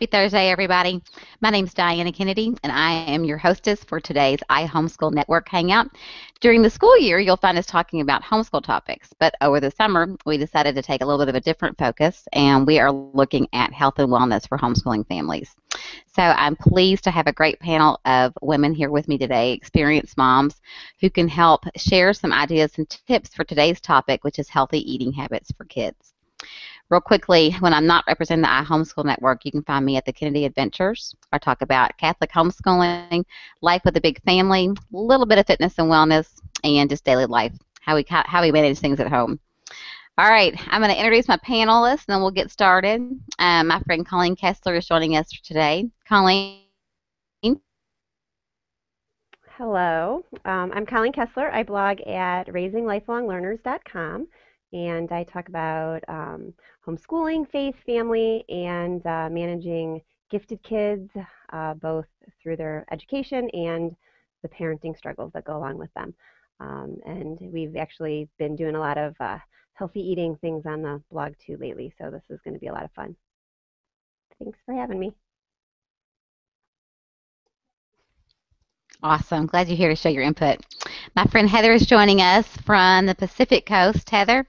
Happy Thursday, everybody. My name's Diana Kennedy, and I am your hostess for today's iHomeschool Network Hangout. During the school year, you'll find us talking about homeschool topics, but over the summer, we decided to take a little bit of a different focus, and we are looking at health and wellness for homeschooling families. So I'm pleased to have a great panel of women here with me today, experienced moms, who can help share some ideas and tips for today's topic, which is healthy eating habits for kids. Real quickly, when I'm not representing the iHomeschool Network, you can find me at the Kennedy Adventures. I talk about Catholic homeschooling, life with a big family, a little bit of fitness and wellness, and just daily life, how we manage things at home. All right, I'm going to introduce my panelists, and then we'll get started. My friend Colleen Kessler is joining us today. Colleen. Hello, I'm Colleen Kessler. I blog at raisinglifelonglearners.com, and I talk about homeschooling, faith, family, and managing gifted kids, both through their education and the parenting struggles that go along with them. And we've actually been doing a lot of healthy eating things on the blog too lately, so this is going to be a lot of fun. Thanks for having me. Awesome. Glad you're here to show your input. My friend Heather is joining us from the Pacific Coast. Heather.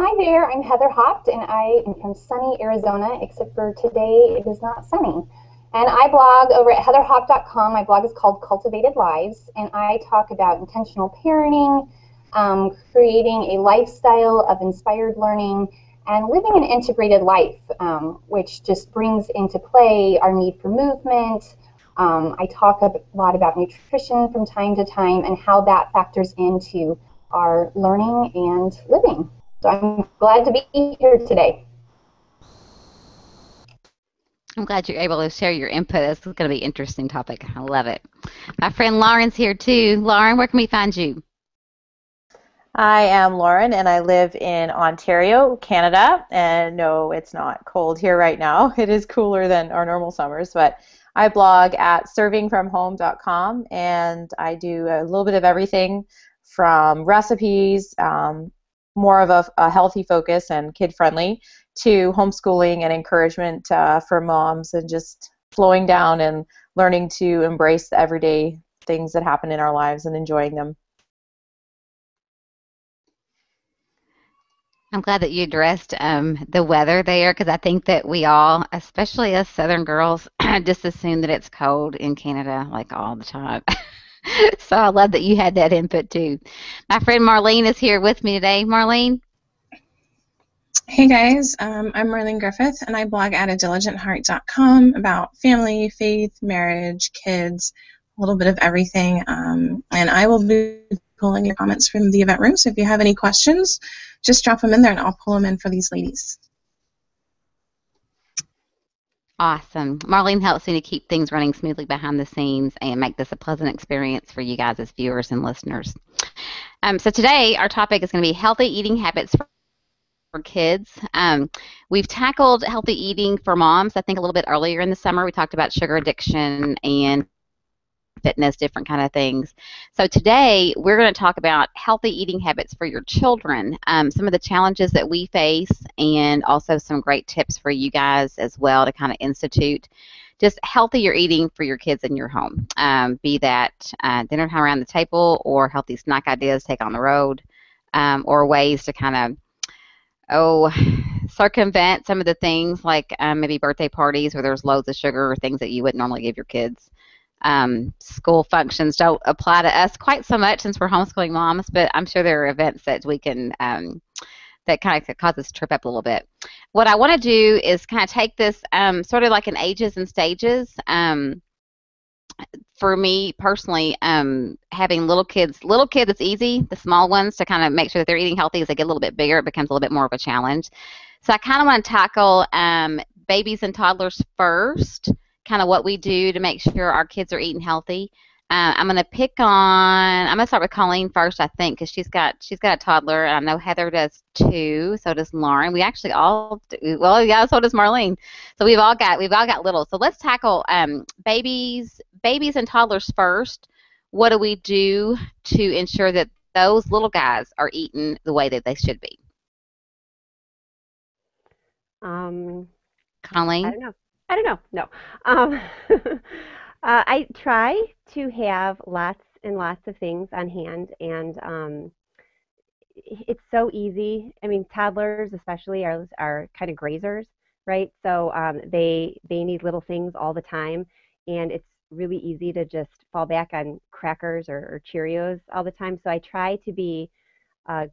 Hi there, I'm Heather Hopt, and I am from sunny Arizona, except for today it is not sunny. And I blog over at heatherhopt.com. My blog is called Cultivated Lives, and I talk about intentional parenting, creating a lifestyle of inspired learning, and living an integrated life, which just brings into play our need for movement. I talk a lot about nutrition from time to time and how that factors into our learning and living. So I'm glad to be here today. I'm glad you're able to share your input. This is going to be an interesting topic. I love it. My friend Lauren's here too. Lauren, where can we find you? I am Lauren, and I live in Ontario, Canada. And no, it's not cold here right now. It is cooler than our normal summers, but I blog at servingfromhome.com, and I do a little bit of everything from recipes, more of a healthy focus and kid-friendly, to homeschooling and encouragement for moms, and just slowing down and learning to embrace the everyday things that happen in our lives and enjoying them. I'm glad that you addressed the weather there, because I think that we all, especially us Southern girls, just assume that it's cold in Canada like all the time. So I love that you had that input too. My friend Marlene is here with me today. Marlene? Hey guys, I'm Marlene Griffith, and I blog at adiligent.heart.com about family, faith, marriage, kids, a little bit of everything. And I will be pulling your comments from the event room, so if you have any questions, just drop them in there and I'll pull them in for these ladies. Awesome. Marlene helps me to keep things running smoothly behind the scenes and make this a pleasant experience for you guys as viewers and listeners. So today our topic is going to be healthy eating habits for kids. We've tackled healthy eating for moms, I think, a little bit earlier in the summer. We talked about sugar addiction and fitness, different kind of things. So today we're going to talk about healthy eating habits for your children, some of the challenges that we face, and also some great tips for you guys as well to kind of institute just healthier eating for your kids in your home, be that dinner time around the table or healthy snack ideas to take on the road, or ways to kind of circumvent some of the things like maybe birthday parties where there's loads of sugar or things that you wouldn't normally give your kids. School functions don't apply to us quite so much since we're homeschooling moms, but I'm sure there are events that we can that kind of cause us to trip up a little bit. What I want to do is kind of take this sort of like in ages and stages. For me personally, having little kids, it's easy. The small ones, to kind of make sure that they're eating healthy. As they get a little bit bigger, it becomes a little bit more of a challenge. So I kind of want to tackle babies and toddlers first, kind of what we do to make sure our kids are eating healthy. I'm going to start with Colleen first, I think, because she's got a toddler, and I know Heather does too. So does Lauren. We actually all do. Well, yeah, so does Marlene. So we've all got little. So let's tackle babies and toddlers first. What do we do to ensure that those little guys are eating the way that they should be? I Colleen? don't know. I don't know. No. Um, I try to have lots and lots of things on hand, and it's so easy. I mean, toddlers especially are kind of grazers, right? So they need little things all the time, and it's really easy to just fall back on crackers or Cheerios all the time. So I try to be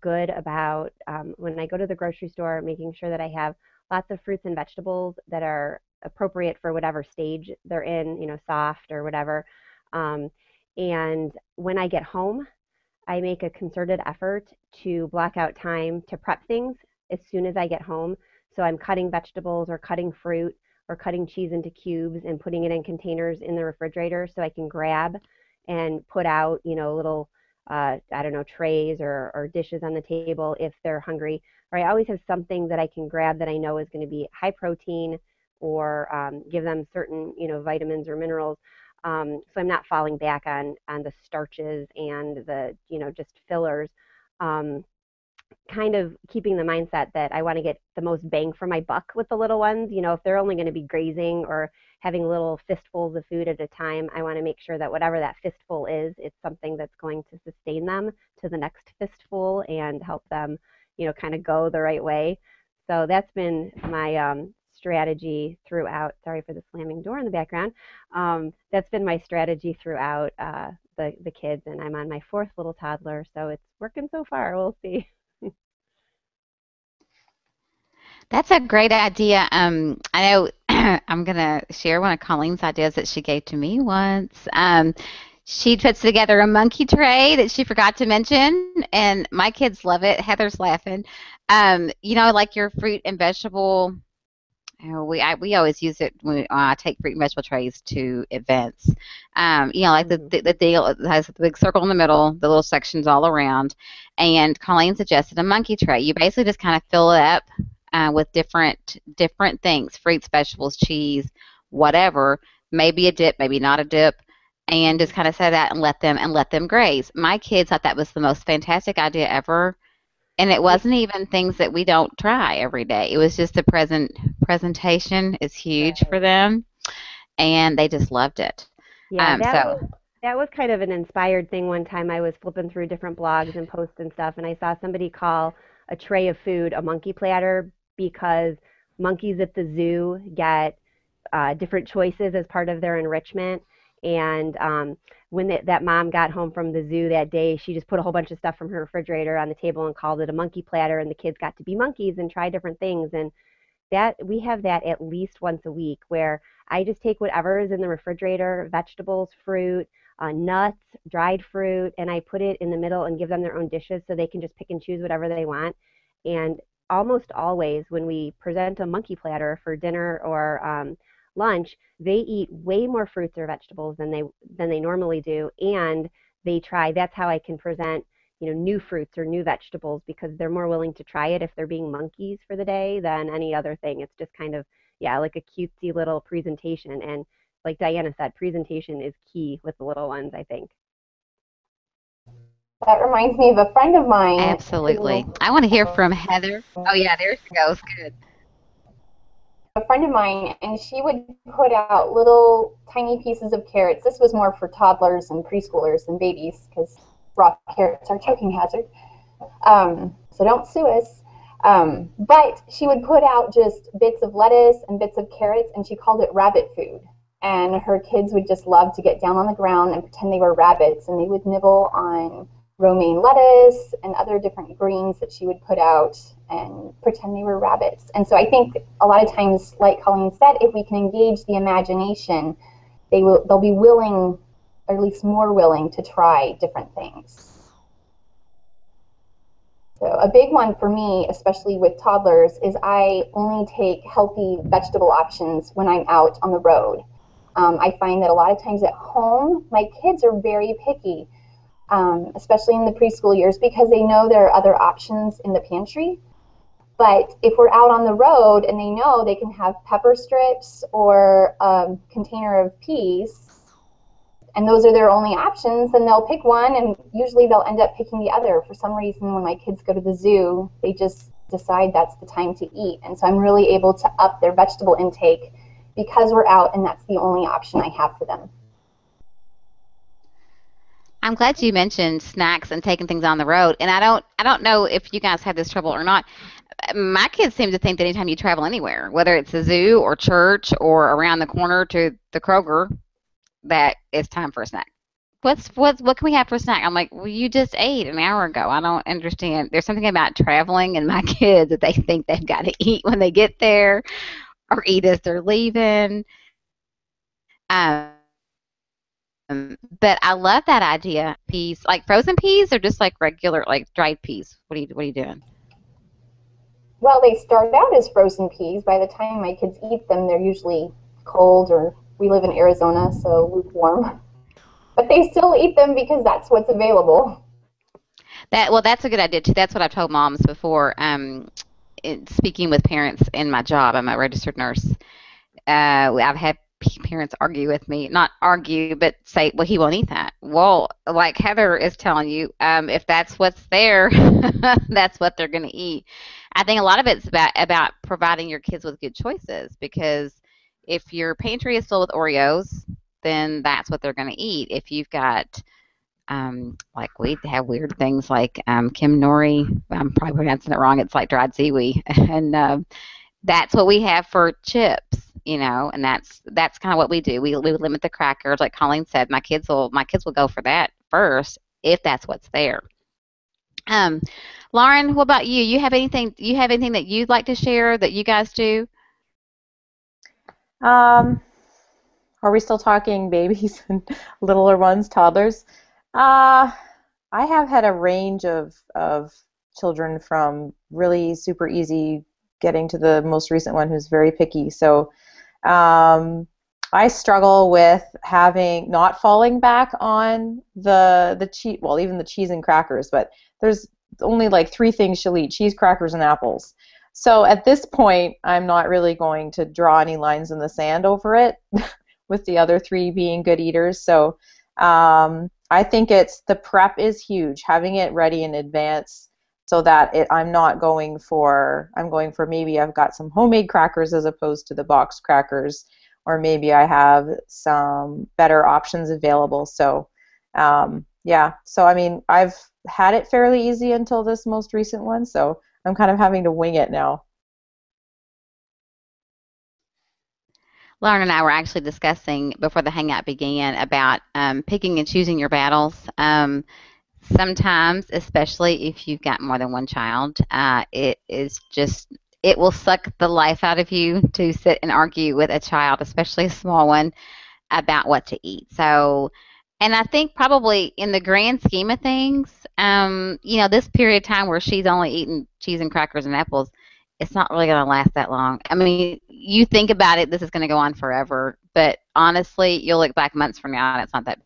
good about when I go to the grocery store, making sure that I have lots of fruits and vegetables that are appropriate for whatever stage they're in, soft or whatever. Um, and when I get home, I make a concerted effort to block out time to prep things as soon as I get home. So I'm cutting vegetables or cutting fruit or cutting cheese into cubes and putting it in containers in the refrigerator so I can grab and put out, little, I don't know, trays or dishes on the table if they're hungry. Or I always have something that I can grab that I know is going to be high protein or give them certain, vitamins or minerals, so I'm not falling back on the starches and the just fillers. Um, Kind of keeping the mindset that I want to get the most bang for my buck with the little ones. If they're only going to be grazing or having little fistfuls of food at a time, I want to make sure that whatever that fistful is, it's something that's going to sustain them to the next fistful and help them, kind of go the right way. So that's been my strategy throughout. Sorry for the slamming door in the background. That's been my strategy throughout the kids, and I'm on my fourth little toddler, so it's working so far. We'll see. That's a great idea. I know I'm going to share one of Colleen's ideas that she gave to me once. She puts together a monkey tray that she forgot to mention, and my kids love it. Heather's laughing. Like your fruit and vegetable. We always use it when I take fruit and vegetable trays to events. Like the, Mhm. the the deal has the big circle in the middle, the little sections all around. And Colleen suggested a monkey tray. You basically just kind of fill it up with different things, fruits, vegetables, cheese, whatever. Maybe a dip, maybe not a dip, and just Mhm. kind of set that and let them graze. My kids thought that was the most fantastic idea ever, and it Yeah, wasn't even things that we don't try every day. It was just the presentation is huge for right. them, and they just loved it. Yeah, So that was kind of an inspired thing. One time I was flipping through different blogs and posts and stuff, and I saw somebody call a tray of food a monkey platter because monkeys at the zoo get different choices as part of their enrichment. And when that mom got home from the zoo that day, she just put a whole bunch of stuff from her refrigerator on the table and called it a monkey platter, and the kids got to be monkeys and try different things. And that we have that at least once a week where I just take whatever is in the refrigerator, vegetables, fruit, nuts, dried fruit, and I put it in the middle and give them their own dishes so they can just pick and choose whatever they want. And almost always when we present a monkey platter for dinner or lunch, they eat way more fruits or vegetables than they normally do, and they try. That's how I can present new fruits or new vegetables because they're more willing to try it if they're being monkeys for the day than any other thing. It's just kind of, yeah, like a cutesy little presentation. And like Diana said, presentation is key with the little ones, I think. That reminds me of a friend of mine absolutely, who, I want to hear from Heather. Oh yeah, there she goes. Good. a friend of mine, and she would put out little tiny pieces of carrots. This was more for toddlers and preschoolers than babies because raw carrots are choking hazard. So don't sue us. But she would put out just bits of lettuce and bits of carrots, and she called it rabbit food. And her kids would just love to get down on the ground and pretend they were rabbits, and they would nibble on romaine lettuce and other different greens that she would put out and pretend they were rabbits. And so I think a lot of times, like Colleen said, if we can engage the imagination, they'll be willing, or at least more willing, to try different things. So a big one for me, especially with toddlers, is I only take healthy vegetable options when I'm out on the road. I find that a lot of times at home, my kids are very picky, especially in the preschool years, because they know there are other options in the pantry. But if we're out on the road and they know they can have pepper strips or a container of peas, and those are their only options, then they'll pick one, and usually they'll end up picking the other. For some reason, when my kids go to the zoo, they just decide that's the time to eat. And so I'm really able to up their vegetable intake because we're out and that's the only option I have for them. I'm glad you mentioned snacks and taking things on the road. And I don't know if you guys have this trouble or not. My kids seem to think that anytime you travel anywhere, whether it's a zoo or church or around the corner to the Kroger, that it's time for a snack. What can we have for a snack? I'm like, well, you just ate an hour ago. I don't understand. There's something about traveling and my kids that they think they've got to eat when they get there or eat as they're leaving. Um, but I love that idea. Peas, like frozen peas, or just like regular, like dried peas. What are you doing? Well, they start out as frozen peas. By the time my kids eat them, they're usually cold, or we live in Arizona, so lukewarm. But they still eat them because that's what's available. That's a good idea too. That's what I've told moms before. Speaking with parents in my job, I'm a registered nurse. I've had parents argue with me, not argue, but say, "Well, he won't eat that." Well, like Heather is telling you, if that's what's there, that's what they're going to eat. I think a lot of it's about providing your kids with good choices because if your pantry is filled with Oreos, then that's what they're going to eat. If you've got like we have weird things like Kim Nori. I'm probably pronouncing it wrong. It's like dried seaweed, and that's what we have for chips, and that's kind of what we do. We limit the crackers, like Colleen said. My kids will go for that first if that's what's there. Um, Lauren, what about you? You have anything that you'd like to share that you guys do? Um, are we still talking babies and littler ones, toddlers? Uh, I have had a range of children from really super easy getting to the most recent one who's very picky. So I struggle with having not falling back on the cheese, well, even the cheese and crackers, but there's only like three things she'll eat: cheese, crackers, and apples. So at this point, I'm not really going to draw any lines in the sand over it, with the other three being good eaters. So I think the prep is huge, having it ready in advance so that I'm going for maybe I've got some homemade crackers as opposed to the box crackers, or maybe I have some better options available. So yeah, so I mean, I've had it fairly easy until this most recent one, so I'm kind of having to wing it now. Lauren and I were actually discussing before the hangout began about picking and choosing your battles. Sometimes, especially if you've got more than one child, it will suck the life out of you to sit and argue with a child, especially a small one, about what to eat. So, and I think probably in the grand scheme of things, this period of time where she's only eating cheese and crackers and apples, it's not really going to last that long. I mean, you think about it, this is going to go on forever, but honestly, you'll look back months from now and it's not that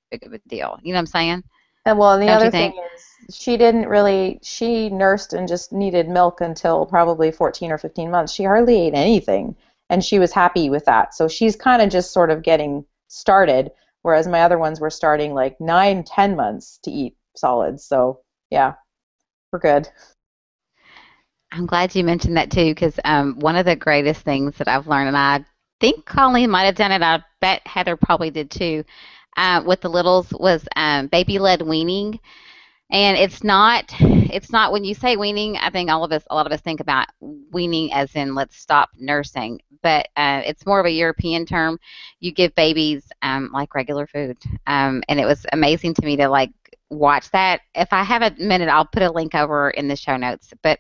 big of a deal. You know what I'm saying? And well, and the Don't you other thing think? is she nursed and just needed milk until probably 14 or 15 months. She hardly ate anything, and she was happy with that. So she's kind of just sort of getting started, whereas my other ones were starting like 9, 10 months to eat solids. So yeah, we're good. I'm glad you mentioned that too, because one of the greatest things that I've learned, and I think Colleen might have done it, I bet Heather probably did too, with the littles was baby led weaning. And it's not when you say weaning, I think a lot of us think about weaning as in let's stop nursing, but it's more of a European term. You give babies like regular food, and it was amazing to me to like watch that. If I have a minute, I'll put a link over in the show notes. But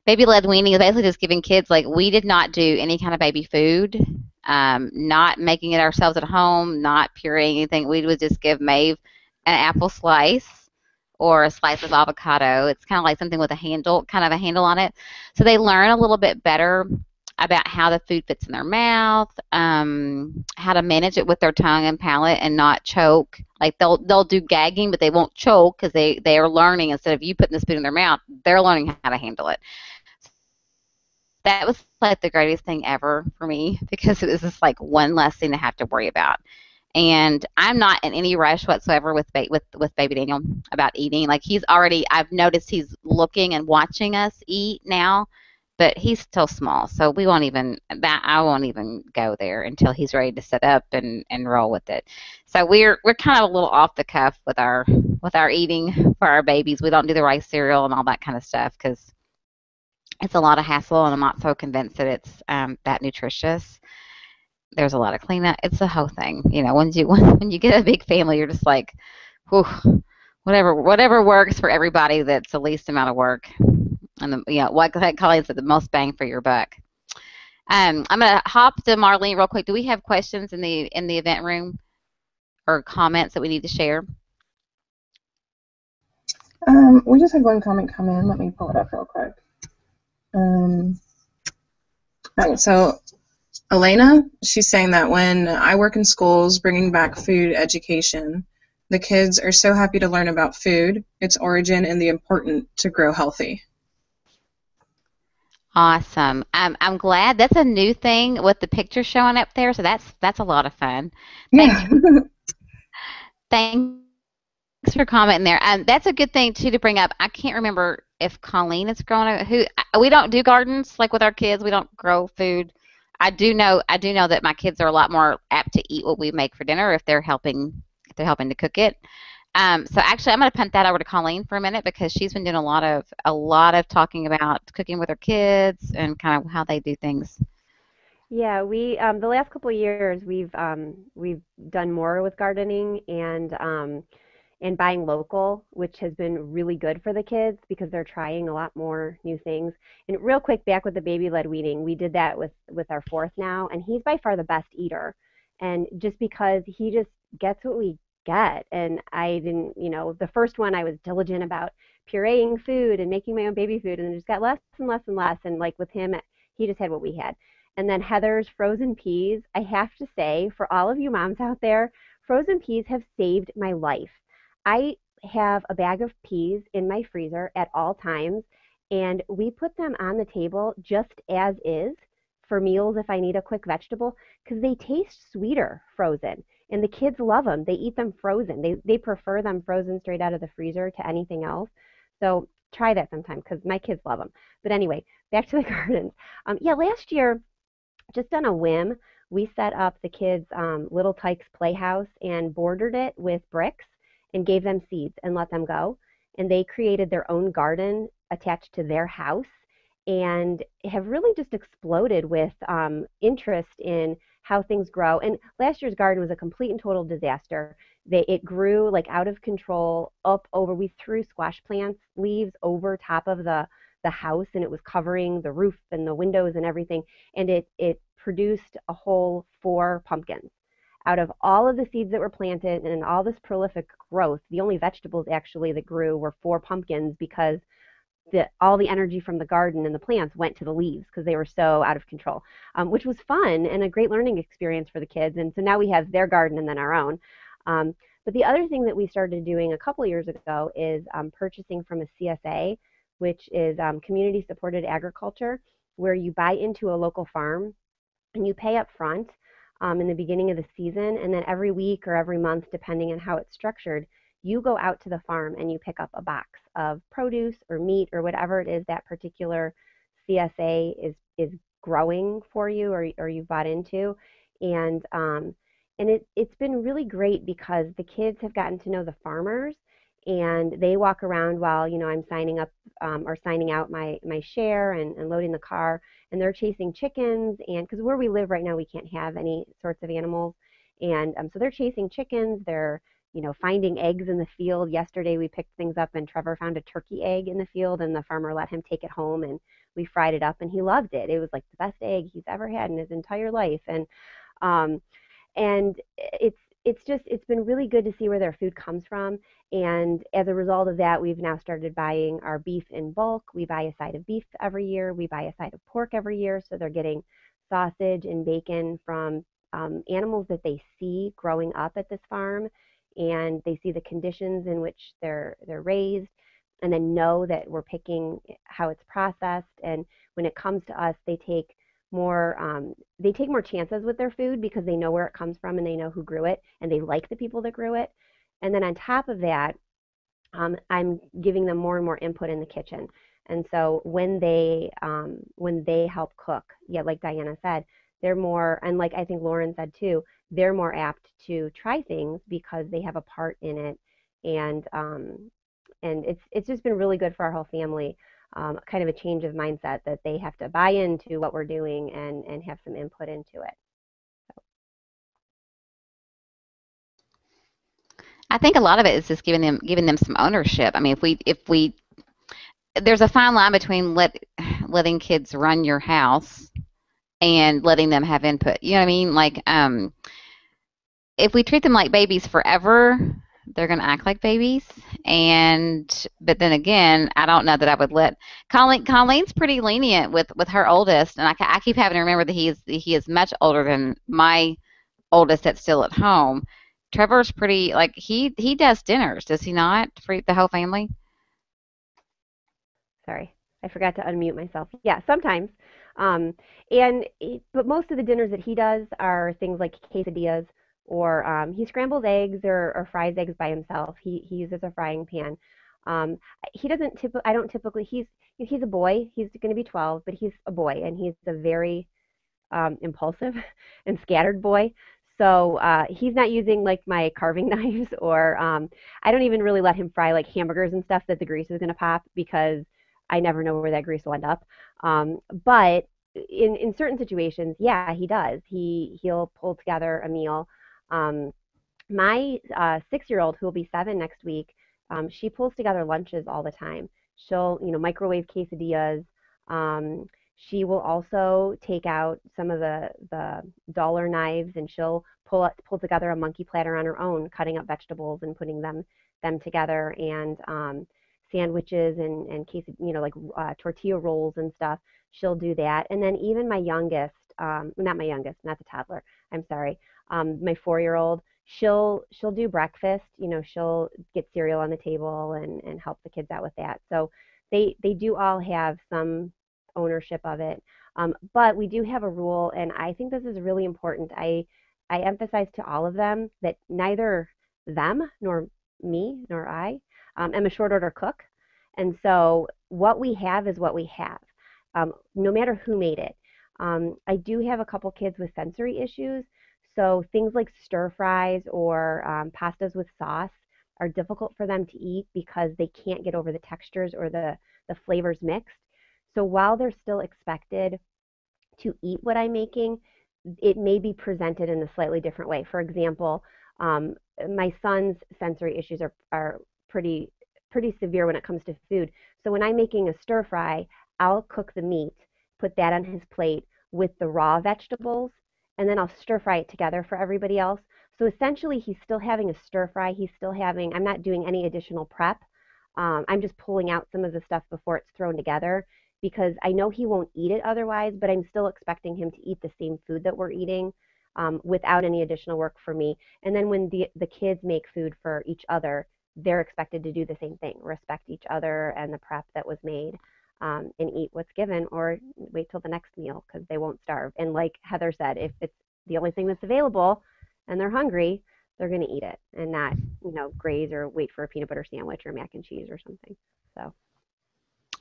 baby led weaning is basically just giving kids like we did not do any kind of baby food, not making it ourselves at home, not pureeing anything. We would just give Maeve an apple slice or a slice of avocado. It's kind of like something with kind of a handle on it. So they learn a little bit better about how the food fits in their mouth, how to manage it with their tongue and palate and not choke. Like they'll do gagging, but they won't choke because they are learning instead of you putting the spoon in their mouth, they're learning how to handle it. That was like the greatest thing ever for me because it was just like one less thing to have to worry about. And I'm not in any rush whatsoever with baby Daniel about eating. Like he's already, I've noticed he's looking and watching us eat now, but he's still small, so we won't even that I won't even go there until he's ready to sit up and roll with it. So we're kind of a little off the cuff with our eating for our babies. We don't do the rice cereal and all that kind of stuff because it's a lot of hassle, and I'm not so convinced that it's that nutritious. There's a lot of cleanup. It's a whole thing. You know, when you get a big family, you're just like, whew, whatever works for everybody. That's the least amount of work, and what Colleen said, the most bang for your buck. I'm gonna hop to Marlene real quick. Do we have questions in the event room or comments that we need to share? We just had one comment come in. Let me pull it up real quick. All right, so Elena, she's saying that when I work in schools bringing back food education, the kids are so happy to learn about food, its origin, and the importance to grow healthy. Awesome. I'm glad that's a new thing with the picture showing up there. So that's a lot of fun. Yeah. Thanks for commenting there. That's a good thing too to bring up. I can't remember if Colleen is growing up. We don't do gardens like with our kids. We don't grow food. I do know that my kids are a lot more apt to eat what we make for dinner if they're helping to cook it. So actually, I'm going to punt that over to Colleen for a minute because she's been doing a lot of talking about cooking with her kids and kind of how they do things. Yeah, we the last couple of years we've done more with gardening and buying local, which has been really good for the kids because they're trying a lot more new things. And real quick, back with the baby led weaning, we did that with our fourth now, and he's by far the best eater. And just because he just gets what we get, and I didn't, the first one I was diligent about pureeing food and making my own baby food, and then it just got less and less and less. And like with him, he just had what we had. And then Heather's frozen peas, I have to say, for all of you moms out there, frozen peas have saved my life. I have a bag of peas in my freezer at all times, and we put them on the table just as is for meals if I need a quick vegetable because they taste sweeter frozen. And the kids love them. They eat them frozen. They prefer them frozen straight out of the freezer to anything else. So try that sometime because my kids love them. But anyway, back to the gardens. Yeah, last year, just on a whim, we set up the kids' Little Tykes Playhouse and bordered it with bricks and gave them seeds and let them go. And they created their own garden attached to their house and have really just exploded with interest in how things grow. And last year's garden was a complete and total disaster. It grew like out of control up over. We threw squash plants leaves over top of the house, and it was covering the roof and the windows and everything. And it produced a whole 4 pumpkins. Out of all of the seeds that were planted and all this prolific growth, the only vegetables actually that grew were 4 pumpkins because all the energy from the garden and the plants went to the leaves because they were so out of control, which was fun and a great learning experience for the kids. And so now we have their garden and then our own. But the other thing that we started doing a couple years ago is purchasing from a CSA, which is community supported agriculture, where you buy into a local farm and you pay up front in the beginning of the season, and then every week or every month, depending on how it's structured, you go out to the farm and you pick up a box of produce or meat or whatever it is that particular CSA is growing for you or you've bought into. And it's been really great because the kids have gotten to know the farmers and they walk around while I'm signing up or signing out my share and loading the car, and they're chasing chickens, and because where we live right now we can't have any sorts of animals, and so they're chasing chickens. They're finding eggs in the field. Yesterday we picked things up and Trevor found a turkey egg in the field and the farmer let him take it home and we fried it up and he loved it. It was like the best egg he's ever had in his entire life. And it's been really good to see where their food comes from. And as a result of that, we've now started buying our beef in bulk. We buy a side of beef every year. We buy a side of pork every year. So they're getting sausage and bacon from animals that they see growing up at this farm, and they see the conditions in which they're raised, and then know that we're picking how it's processed. And when it comes to us, they take they take more chances with their food because they know where it comes from and they know who grew it and they like the people that grew it. And then on top of that, I'm giving them more and more input in the kitchen. And so when they help cook, yeah, like Diana said, they're more, and like I think Lauren said too, they're more apt to try things because they have a part in it. And it's just been really good for our whole family. Kind of a change of mindset that they have to buy into what we're doing and have some input into it. I think a lot of it is just giving them some ownership. I mean, if we there's a fine line between letting kids run your house and letting them have input. You know what I mean? Like, if we treat them like babies forever, they're going to act like babies. But then again, I don't know that I would let Colleen's pretty lenient with her oldest, and I keep having to remember that he is much older than my oldest that's still at home. Trevor's pretty, like, he does dinners, does he not, for the whole family? Sorry, I forgot to unmute myself. Yeah, sometimes. But most of the dinners that he does are things like quesadillas, or he scrambles eggs or fries eggs by himself. He uses a frying pan. He doesn't typically. I don't typically. He's a boy. He's going to be 12, but he's a boy, and he's a very impulsive and scattered boy. So he's not using like my carving knives, or I don't even really let him fry like hamburgers and stuff that the grease is going to pop, because I never know where that grease will end up. But in certain situations, yeah, he does. He'll pull together a meal. My 6-year-old, who will be 7 next week, she pulls together lunches all the time. She'll, microwave quesadillas. She will also take out some of the dollar knives, and she'll pull together a monkey platter on her own, cutting up vegetables and putting them together, and sandwiches and like tortilla rolls and stuff. She'll do that. And then even my youngest, not my youngest, not the toddler, I'm sorry, my 4-year-old, she'll do breakfast. She'll get cereal on the table and help the kids out with that. So they do all have some ownership of it. But we do have a rule, and I think this is really important. I emphasize to all of them that neither them nor me nor I am a short order cook. And so what we have is what we have, no matter who made it. I do have a couple kids with sensory issues, so things like stir fries or pastas with sauce are difficult for them to eat because they can't get over the textures or the flavors mixed. So while they're still expected to eat what I'm making, it may be presented in a slightly different way. For example, my son's sensory issues are pretty severe when it comes to food. So when I'm making a stir fry, I'll cook the meat, put that on his plate with the raw vegetables, and then I'll stir fry it together for everybody else. So essentially, he's still having a stir fry. I'm not doing any additional prep. I'm just pulling out some of the stuff before it's thrown together, because I know he won't eat it otherwise, but I'm still expecting him to eat the same food that we're eating without any additional work for me. And then when the kids make food for each other, they're expected to do the same thing, respect each other and the prep that was made, and eat what's given, or wait till the next meal because they won't starve. And like Heather said, if it's the only thing that's available and they're hungry, they're going to eat it and not, graze or wait for a peanut butter sandwich or mac and cheese or something. So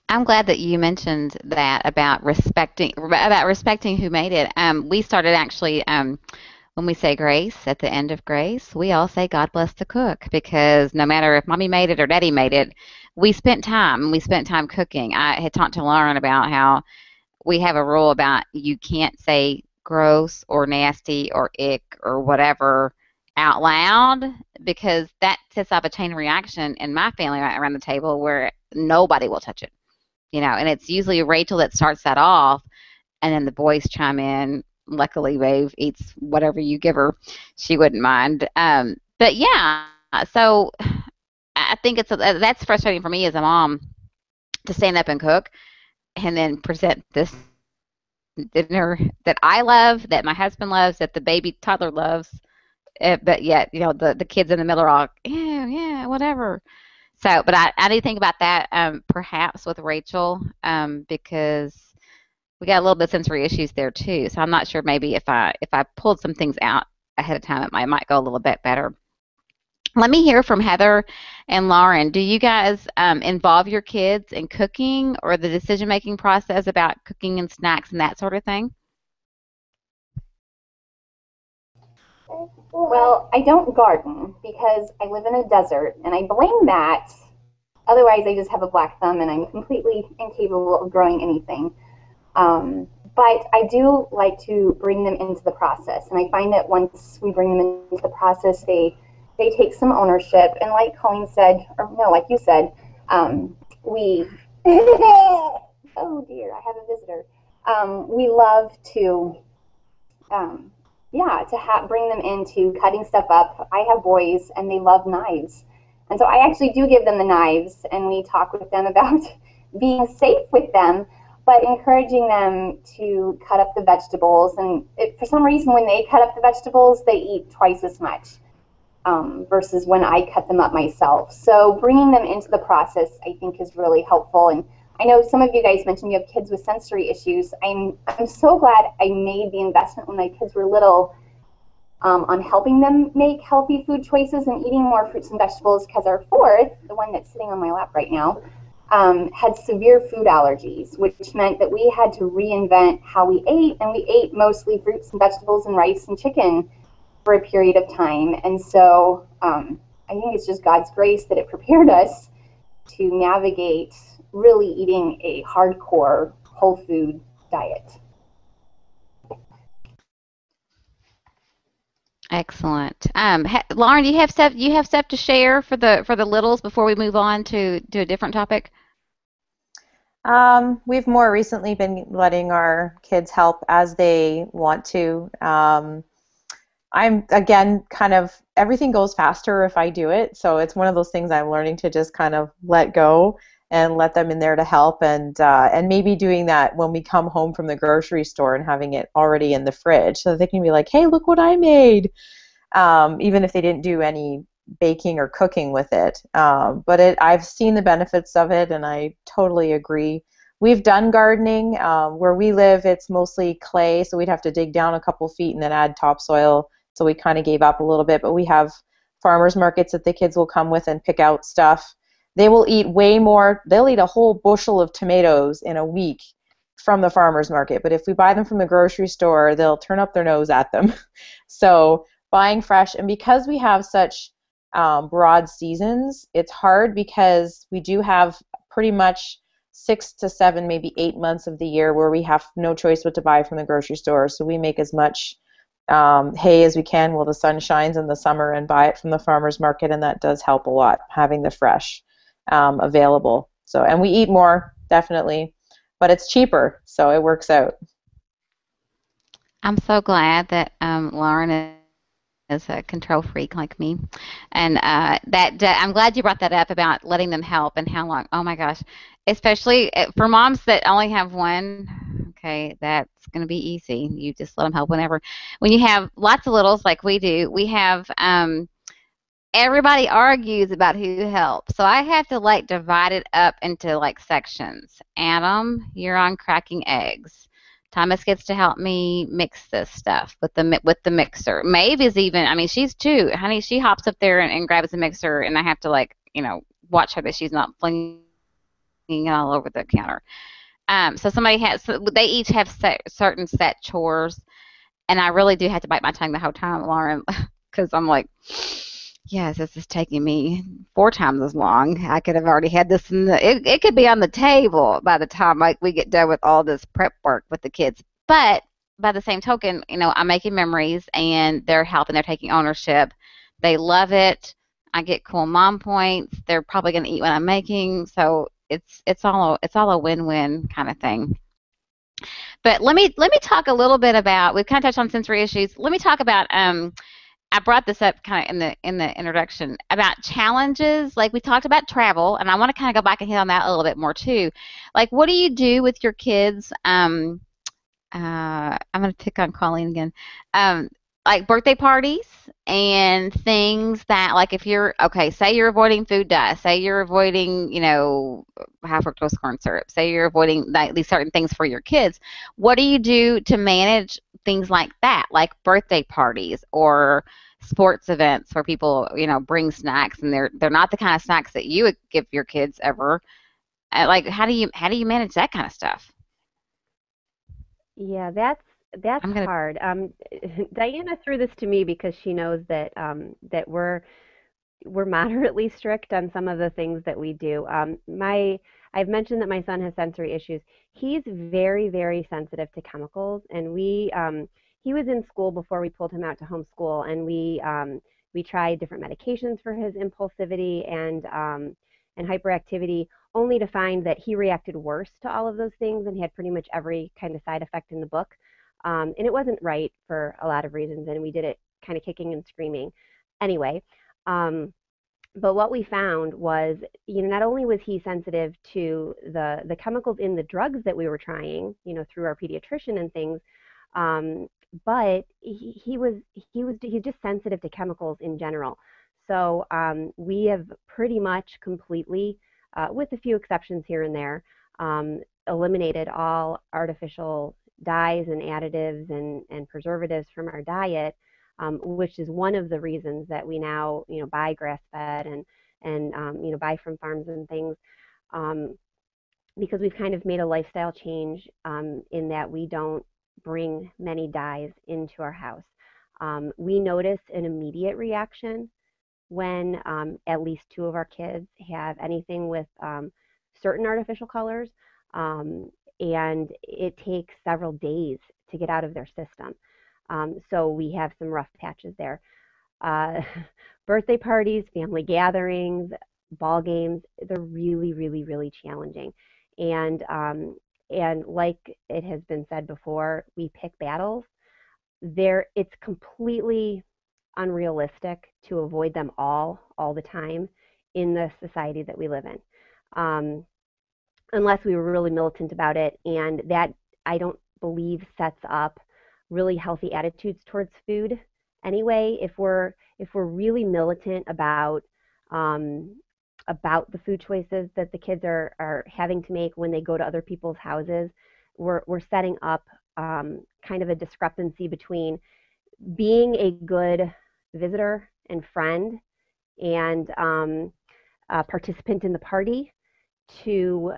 I'm glad that you mentioned that about respecting who made it. We started actually, when we say grace at the end of grace, we all say God bless the cook, because no matter if mommy made it or daddy made it, we spent time cooking. I had talked to Lauren about how we have a rule about you can't say gross or nasty or ick or whatever out loud, because that sets off a chain reaction in my family right around the table where nobody will touch it. And it's usually Rachel that starts that off, and then the boys chime in. Luckily, Maeve eats whatever you give her; she wouldn't mind. But yeah, so I think that's frustrating for me as a mom to stand up and cook, and then present this dinner that I love, that my husband loves, that the baby toddler loves, but yet the kids in the middle are all yeah whatever. So, but I need to think about that perhaps with Rachel, because we got a little bit of sensory issues there too. So I'm not sure maybe if I pulled some things out ahead of time, it might go a little bit better. Let me hear from Heather and Lauren. Do you guys involve your kids in cooking or the decision-making process about cooking and snacks and that sort of thing? Well, I don't garden because I live in a desert, and I blame that. Otherwise, I just have a black thumb, and I'm completely incapable of growing anything. But I do like to bring them into the process, and I find that once we bring them into the process, they take some ownership. And like Colleen said, or no, like you said, we oh dear, I have a visitor. We love to yeah, to bring them into cutting stuff up. I have boys and they love knives. And so I actually do give them the knives, and we talk with them about being safe with them, but encouraging them to cut up the vegetables. And for some reason, when they cut up the vegetables, they eat twice as much versus when I cut them up myself. So bringing them into the process, I think, is really helpful. And I know some of you guys mentioned you have kids with sensory issues. I'm so glad I made the investment when my kids were little on helping them make healthy food choices and eating more fruits and vegetables, because our fourth, the one that's sitting on my lap right now, had severe food allergies, which meant that we had to reinvent how we ate, and we ate mostly fruits and vegetables and rice and chicken for a period of time. And so I think it's just God's grace that it prepared us to navigate really eating a hardcore whole food diet. Excellent. Lauren, do you have stuff to share for the littles before we move on to a different topic? We've more recently been letting our kids help as they want to. I'm, again, kind of, everything goes faster if I do it, so it's one of those things I'm learning to just kind of let go and let them in there to help, and maybe doing that when we come home from the grocery store and having it already in the fridge so that they can be like, hey, look what I made, even if they didn't do any baking or cooking with it. But I've seen the benefits of it, and I totally agree. We've done gardening. Where we live, it's mostly clay, so we'd have to dig down a couple feet and then add topsoil, so we kind of gave up a little bit. But we have farmers markets that the kids will come with and pick out stuff. They will eat way more. They'll eat a whole bushel of tomatoes in a week from the farmers market. But if we buy them from the grocery store, they'll turn up their nose at them. So buying fresh, and because we have such broad seasons, it's hard because we do have pretty much 6 to 7, maybe 8 months of the year where we have no choice but to buy from the grocery store. So we make as much hay as we can while the sun shines in the summer and buy it from the farmers market, and that does help a lot, having the fresh available. So, and we eat more, definitely, but it's cheaper, so it works out. I'm so glad that Lauren is a control freak like me, and I'm glad you brought that up about letting them help and how long. Oh my gosh, especially for moms that only have one. Okay, that's going to be easy. You just let them help whenever. When you have lots of littles like we do, we have everybody argues about who helps. So I have to like divide it up into like sections. Adam, you're on cracking eggs. Thomas gets to help me mix this stuff with the mixer. Maeve is even, I mean, she's 2. Honey, she hops up there and grabs the mixer, and I have to like, watch her that she's not flinging it all over the counter. So they each have certain set chores, and I really do have to bite my tongue the whole time, Lauren, because I'm like, yes, this is taking me 4 times as long. I could have already had this it could be on the table by the time like we get done with all this prep work with the kids. But by the same token, I'm making memories, and they're helping, they're taking ownership. They love it. I get cool mom points. They're probably going to eat what I'm making. So it's all a win-win kind of thing. But let me talk a little bit about, we've kind of touched on sensory issues. Let me talk about I brought this up kind of in the introduction about challenges. Like we talked about travel, and I want to kind of go back and hit on that a little bit more too. Like, what do you do with your kids? I'm going to pick on Colleen again. like birthday parties and things that, like, if you're okay, say you're avoiding food dye, say you're avoiding, high fructose corn syrup, say you're avoiding like these certain things for your kids. What do you do to manage things like that, like birthday parties or sports events where people, bring snacks and they're not the kind of snacks that you would give your kids ever? Like, how do you manage that kind of stuff? Yeah, that's I'm gonna hard. Diana threw this to me because she knows that that we're moderately strict on some of the things that we do. I've mentioned that my son has sensory issues. He's very, very sensitive to chemicals, and he was in school before we pulled him out to homeschool, and we tried different medications for his impulsivity and hyperactivity, only to find that he reacted worse to all of those things and had pretty much every kind of side effect in the book. And it wasn't right for a lot of reasons, and we did it kind of kicking and screaming. Anyway, um, but what we found was, not only was he sensitive to the chemicals in the drugs that we were trying, through our pediatrician and things, um, but he's just sensitive to chemicals in general. So we have pretty much completely, with a few exceptions here and there, eliminated all artificial dyes and additives and preservatives from our diet, which is one of the reasons that we now, buy grass-fed and buy from farms and things, um, because we've kind of made a lifestyle change, in that we don't bring many dyes into our house. We notice an immediate reaction when at least two of our kids have anything with certain artificial colors, um, and it takes several days to get out of their system. So we have some rough patches there. Uh, Birthday parties, family gatherings, ball games, they're really, really, really challenging. And and like it has been said before, we pick battles. It's completely unrealistic to avoid them all the time in the society that we live in. Um, Unless we were really militant about it, and that, I don't believe, sets up really healthy attitudes towards food anyway. If we're really militant um, about the food choices that the kids are having to make when they go to other people's houses, we're setting up kind of a discrepancy between being a good visitor and friend and a participant in the party, to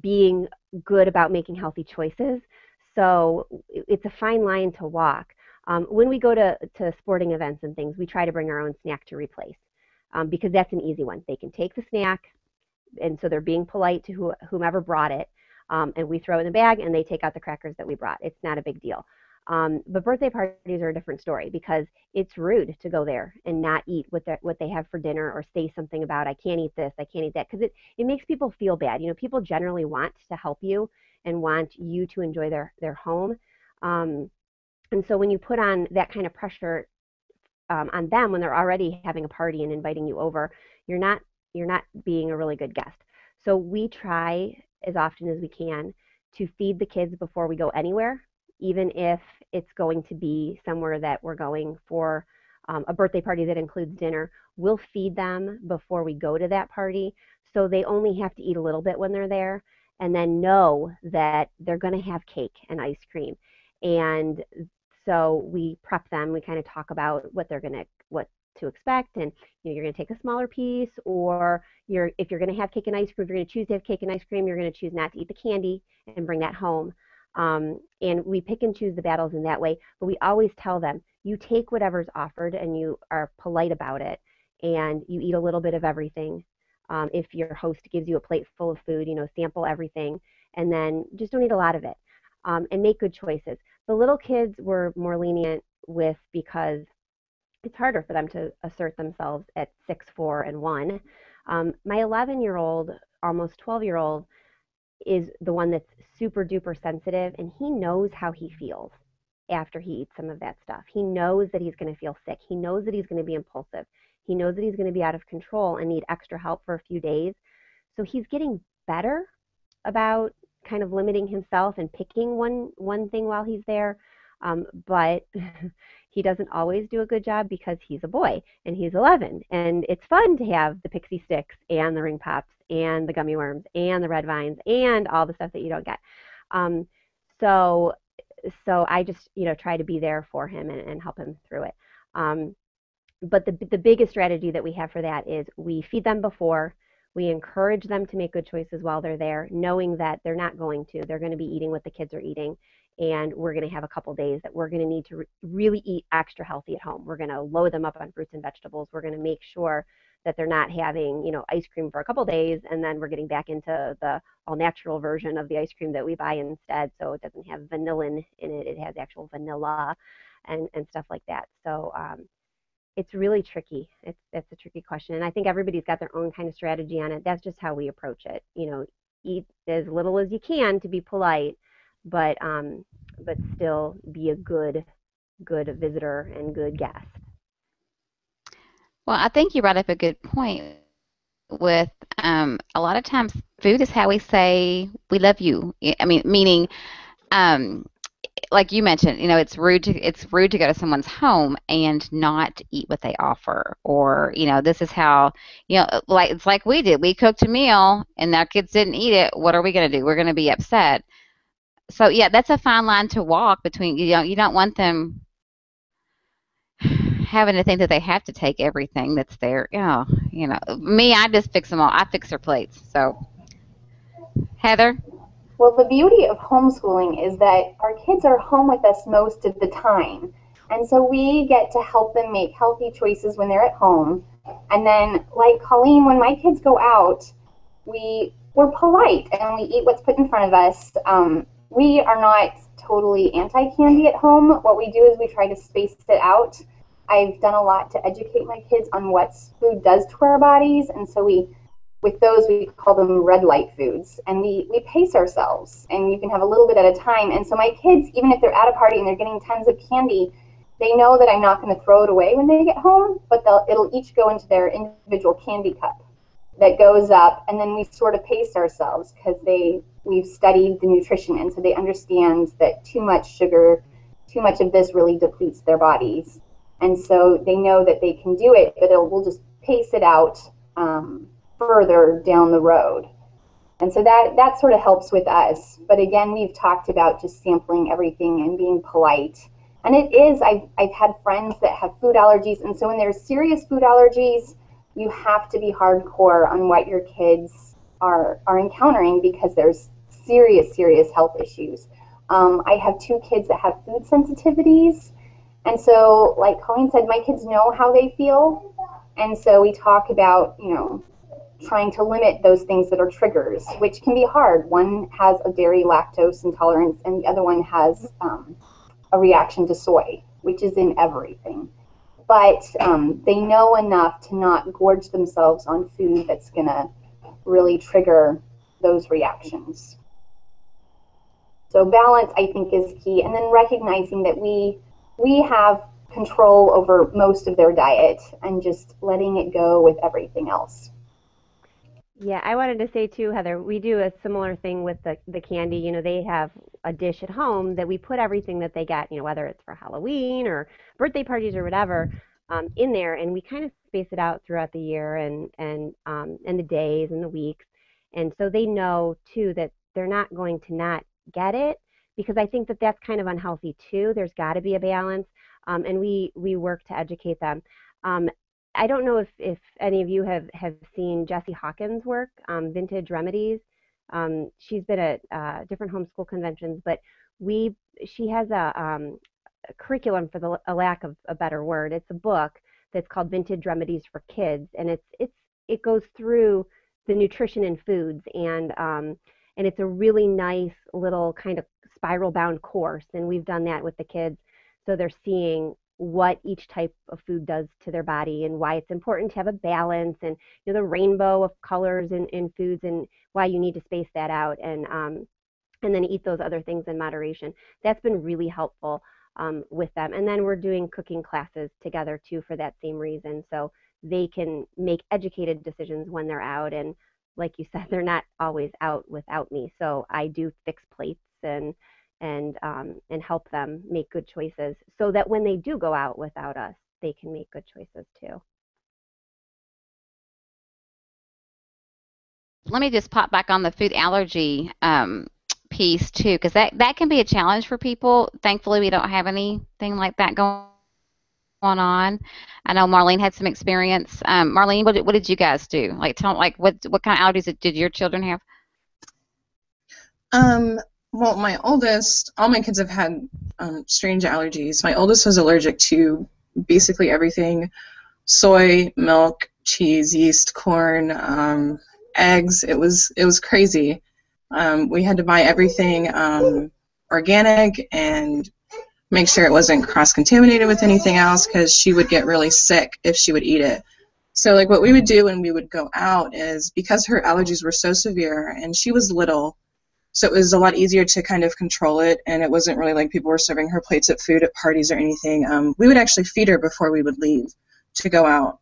being good about making healthy choices. So it's a fine line to walk. When we go to sporting events and things, we try to bring our own snack to replace, because that's an easy one. They can take the snack, and so they're being polite to whomever brought it, and we throw it in the bag, and they take out the crackers that we brought. It's not a big deal. But birthday parties are a different story, because it's rude to go there and not eat what they have for dinner, or say something about, I can't eat this, I can't eat that, because it makes people feel bad. People generally want to help you and want you to enjoy their home. Um, and so when you put on that kind of pressure, on them when they're already having a party and inviting you over, you're not you're not being a really good guest. So we try as often as we can to feed the kids before we go anywhere, even if it's going to be somewhere that we're going for a birthday party that includes dinner. We'll feed them before we go to that party, so they only have to eat a little bit when they're there, and then know that they're going to have cake and ice cream. And so we prep them. We kind of talk about what to expect, and you're going to take a smaller piece, or if you're going to have cake and ice cream, if you're going to choose to have cake and ice cream, you're going to choose not to eat the candy and bring that home. And we pick and choose the battles in that way, but we always tell them, you take whatever's offered and you are polite about it, and you eat a little bit of everything. If your host gives you a plate full of food, sample everything, and then just don't eat a lot of it, and make good choices. The little kids were more lenient with, because it's harder for them to assert themselves at 6, 4, and 1. My 11-year-old, almost 12-year-old, is the one that's super duper sensitive, and he knows how he feels after he eats some of that stuff. He knows that he's going to feel sick. He knows that he's going to be impulsive. He knows that he's going to be out of control and need extra help for a few days. So he's getting better about kind of limiting himself and picking one thing while he's there. But he doesn't always do a good job because he's a boy and he's 11. And it's fun to have the pixie sticks and the ring pops and the gummy worms and the red vines and all the stuff that you don't get. Um, so so I just try to be there for him and help him through it. Um, but the biggest strategy that we have for that is we feed them before. We encourage them to make good choices while they're there, knowing that they're not going to. They're going to be eating what the kids are eating, and we're going to have a couple days that we're going to need to really eat extra healthy at home. We're going to load them up on fruits and vegetables. We're going to make sure that they're not having, ice cream for a couple days, and then we're getting back into the all natural version of the ice cream that we buy instead. So it doesn't have vanillin in it; it has actual vanilla, and stuff like that. So it's really tricky. It's a tricky question, and I think everybody's got their own kind of strategy on it. That's just how we approach it. Eat as little as you can to be polite, but still be a good visitor and good guest. Well, I think you brought up a good point with a lot of times food is how we say we love you. I mean, meaning like you mentioned, it's rude to go to someone's home and not eat what they offer, or this is how, like it's like we did. We cooked a meal and our kids didn't eat it. What are we going to do? We're going to be upset. So yeah, that's a fine line to walk between. You don't want them having to think that they have to take everything that's there. Me, I just fix them all. I fix their plates. So Heather. Well, the beauty of homeschooling is that our kids are home with us most of the time. And so we get to help them make healthy choices when they're at home. And then, like Colleen, when my kids go out, we're polite and we eat what's put in front of us. We are not totally anti-candy at home. What we do is we try to space it out. I've done a lot to educate my kids on what food does to our bodies. And so with those, we call them red light foods, and we pace ourselves, and you can have a little bit at a time. And so my kids, even if they're at a party and they're getting tons of candy, they know that I'm not going to throw it away when they get home, but it'll each go into their individual candy cup that goes up, and then we sort of pace ourselves because we've studied the nutrition, and so they understand that too much sugar, too much of this really depletes their bodies. And so they know that they can do it, but we'll just pace it out further down the road. And so that sort of helps with us. But again, we've talked about just sampling everything and being polite. And I've had friends that have food allergies, and so when there's serious food allergies, you have to be hardcore on what your kids are encountering, because there's serious health issues. I have 2 kids that have food sensitivities, and so like Colleen said, my kids know how they feel, and so we talk about trying to limit those things that are triggers, which can be hard. One has a dairy lactose intolerance, and the other one has a reaction to soy, which is in everything. But they know enough to not gorge themselves on food that's going to really trigger those reactions. So balance, I think, is key. And then recognizing that we have control over most of their diet and just letting it go with everything else. Yeah, I wanted to say too, Heather, we do a similar thing with the candy. They have a dish at home that we put everything that they get, whether it's for Halloween or birthday parties or whatever, in there, and we kind of space it out throughout the year and the days and the weeks. And so they know too that they're not going to not get it, because I think that that's kind of unhealthy too. There's got to be a balance, and we work to educate them. I don't know if any of you have seen Jessie Hawkins' work, Vintage Remedies. She's been at different homeschool conventions, but she has a curriculum, for a lack of a better word. It's a book that's called Vintage Remedies for Kids, and it goes through the nutrition in foods, and it's a really nice little kind of spiral bound course, and we've done that with the kids, so they're seeing what each type of food does to their body and why it's important to have a balance, and the rainbow of colors in foods, and why you need to space that out, and then eat those other things in moderation. That's been really helpful with them. And then we're doing cooking classes together too for that same reason, so they can make educated decisions when they're out. And like you said, they're not always out without me, so I do fix plates and and help them make good choices so that when they do go out without us, they can make good choices too. Let me just pop back on the food allergy piece too, because that can be a challenge for people. Thankfully, we don't have anything like that going on. I know Marlene had some experience. Marlene, what did you guys do? Like, tell like what kind of allergies did your children have? Well, my oldest, all my kids have had strange allergies. My oldest was allergic to basically everything: soy, milk, cheese, yeast, corn, eggs. It was crazy. We had to buy everything organic and make sure it wasn't cross-contaminated with anything else, because she would get really sick if she would eat it. So like what we would do when we would go out is, because her allergies were so severe and she was little, so it was a lot easier to kind of control it, and it wasn't really like people were serving her plates of food at parties or anything. We would actually feed her before we would leave to go out,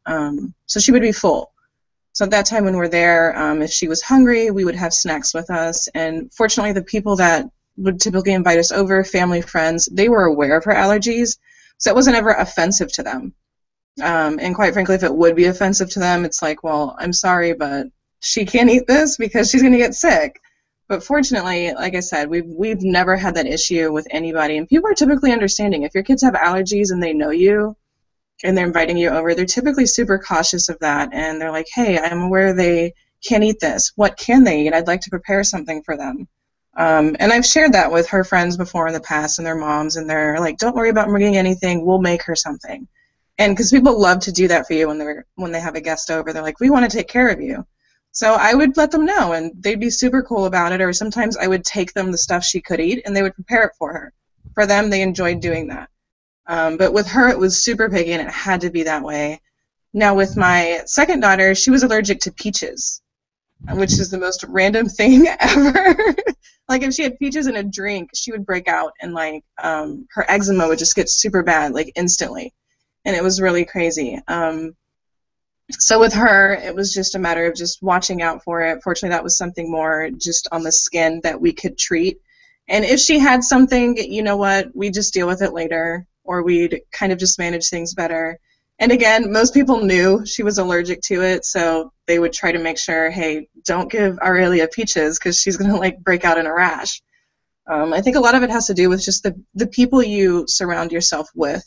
so she would be full. So at that time when we're there, if she was hungry, we would have snacks with us, and fortunately the people that would typically invite us over, family, friends, they were aware of her allergies, so it wasn't ever offensive to them. And quite frankly, if it would be offensive to them, it's like, well, I'm sorry, but she can't eat this because she's going to get sick. But fortunately, like I said, we've never had that issue with anybody, and people are typically understanding. If your kids have allergies and they know you and they're inviting you over, they're typically super cautious of that, and they're like, hey, I'm aware they can't eat this. What can they eat? I'd like to prepare something for them. And I've shared that with her friends before in the past and their moms, and they're like, don't worry about bringing anything. We'll make her something. And because people love to do that for you when they have a guest over, they're like, we want to take care of you. So I would let them know, and they'd be super cool about it, or sometimes I would take them the stuff she could eat, and they would prepare it for her. For them, they enjoyed doing that. But with her, it was super picky, and it had to be that way. Now, with my second daughter, she was allergic to peaches, which is the most random thing ever. Like, if she had peaches in a drink, she would break out, and, like, her eczema would just get super bad, like, instantly. And it was really crazy. So with her, it was just a matter of just watching out for it. Fortunately, that was something more just on the skin that we could treat. And if she had something, you know what, we'd just deal with it later, or we'd kind of just manage things better. And again, most people knew she was allergic to it, so they would try to make sure, hey, don't give Aurelia peaches because she's going to, like, break out in a rash. I think a lot of it has to do with just the people you surround yourself with.